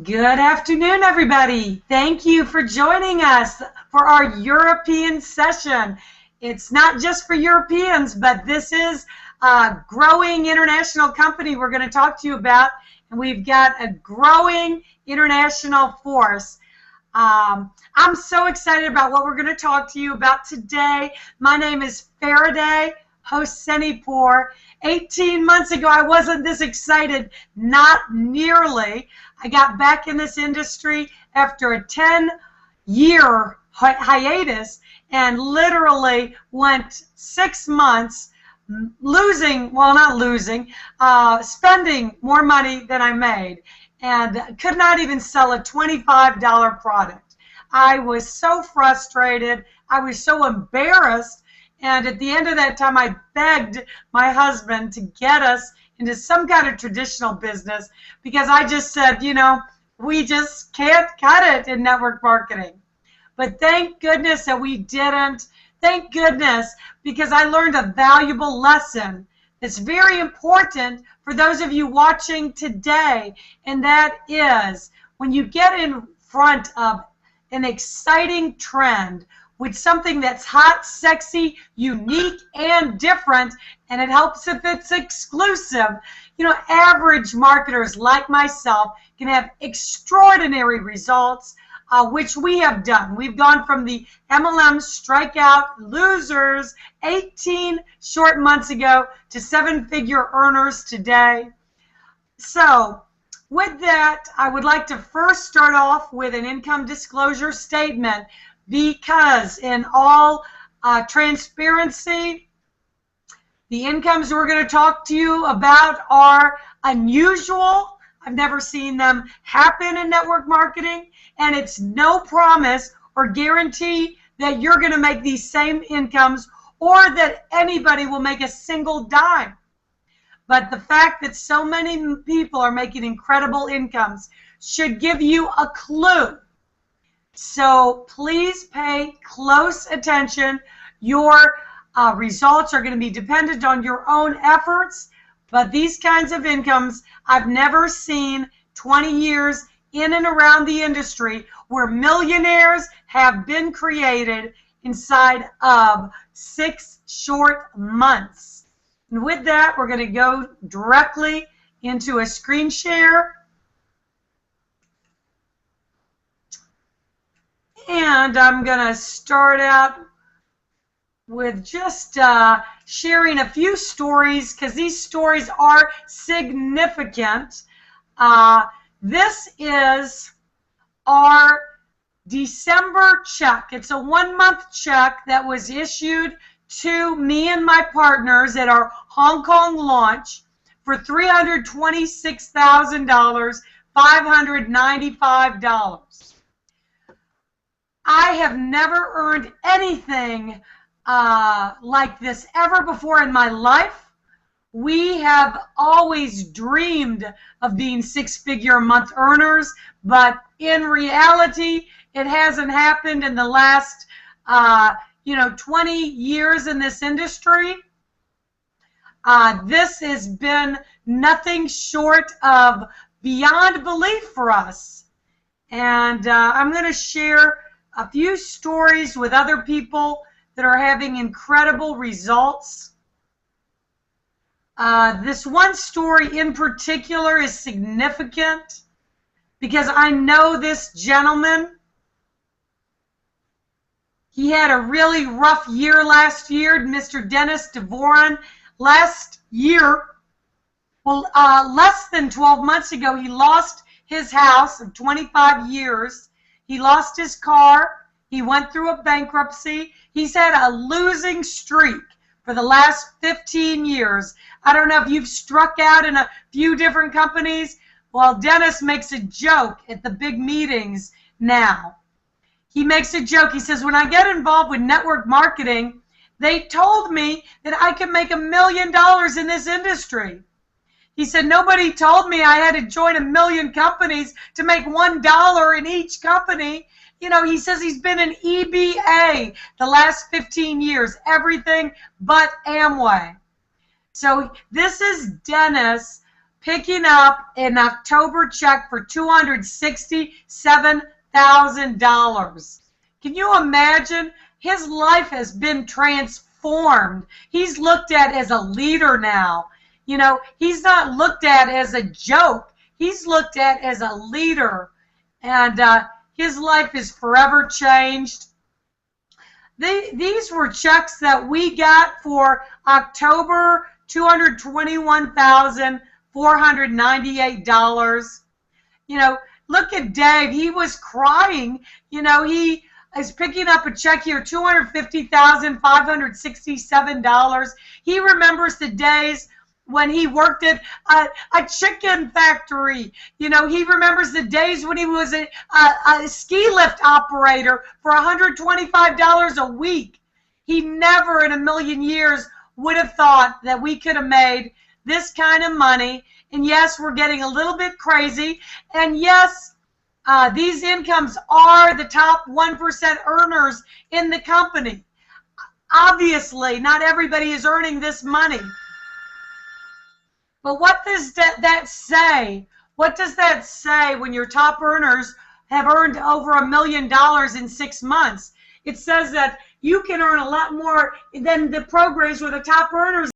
Good afternoon, everybody. Thank you for joining us for our European session. It's not just for Europeans, but this is a growing international company we're going to talk to you about, and we've got a growing international force. I'm so excited about what we're going to talk to you about today. My name is Faraday Hosenipur. 18 months ago, I wasn't this excited, not nearly. I got back in this industry after a 10-year hiatus and literally went 6 months spending more money than I made and could not even sell a $25 product. I was so frustrated. I was so embarrassed. And at the end of that time, I begged my husband to get us into some kind of traditional business because I just said, we just can't cut it in network marketing. But thank goodness that we didn't. Thank goodness, because I learned a valuable lesson that's very important for those of you watching today, and that is when you get in front of an exciting trend with something that's hot, sexy, unique, and different, and it helps if it's exclusive. Average marketers like myself can have extraordinary results, which we have done. We've gone from the MLM strikeout losers 18 short months ago to 7-figure earners today. So, with that, I would like to first start off with an income disclosure statement, because in all transparency, the incomes we're going to talk to you about are unusual. I've never seen them happen in network marketing, and it's no promise or guarantee that you're going to make these same incomes or that anybody will make a single dime. But the fact that so many people are making incredible incomes should give you a clue. So please pay close attention. Your results are going to be dependent on your own efforts, but these kinds of incomes I've never seen 20 years in and around the industry where millionaires have been created inside of 6 short months. And with that, we're going to go directly into a screen share. And I'm going to start out with just sharing a few stories because these stories are significant. This is our December check. It's a 1-month check that was issued to me and my partners at our Hong Kong launch for $326,000, $595. I have never earned anything like this ever before in my life. We have always dreamed of being 6-figure a month earners, but in reality, it hasn't happened in the last 20 years in this industry. This has been nothing short of beyond belief for us. And I'm going to share a few stories with other people that are having incredible results. This one story in particular is significant because I know this gentleman. He had a really rough year last year, Mr. Dennis DeVoren. Last year, less than 12 months ago, he lost his house of 25 years. He lost his car. He went through a bankruptcy. He's had a losing streak for the last 15 years. I don't know if you've struck out in a few different companies. Well, Dennis makes a joke at the big meetings now. He makes a joke. He says, when I get involved with network marketing, they told me that I could make $1 million in this industry. He said, nobody told me I had to join 1 million companies to make $1 in each company. He says he's been an EBA the last 15 years, everything but Amway. So this is Dennis picking up an October check for $267,000. Can you imagine? His life has been transformed. He's looked at as a leader now. You know, he's not looked at as a joke. He's looked at as a leader. And his life is forever changed. These were checks that we got for October, $221,498. You know, look at Dave. He was crying. You know, he is picking up a check here, $250,567. He remembers the days when he worked at a chicken factory. You know, he remembers the days when he was a ski lift operator for $125 a week. He never in a million years would have thought that we could have made this kind of money. And yes, we're getting a little bit crazy. And yes, these incomes are the top 1% earners in the company. Obviously, not everybody is earning this money. But what does that say? What does that say when your top earners have earned over $1 million in 6 months? It says that you can earn a lot more than the programs where the top earners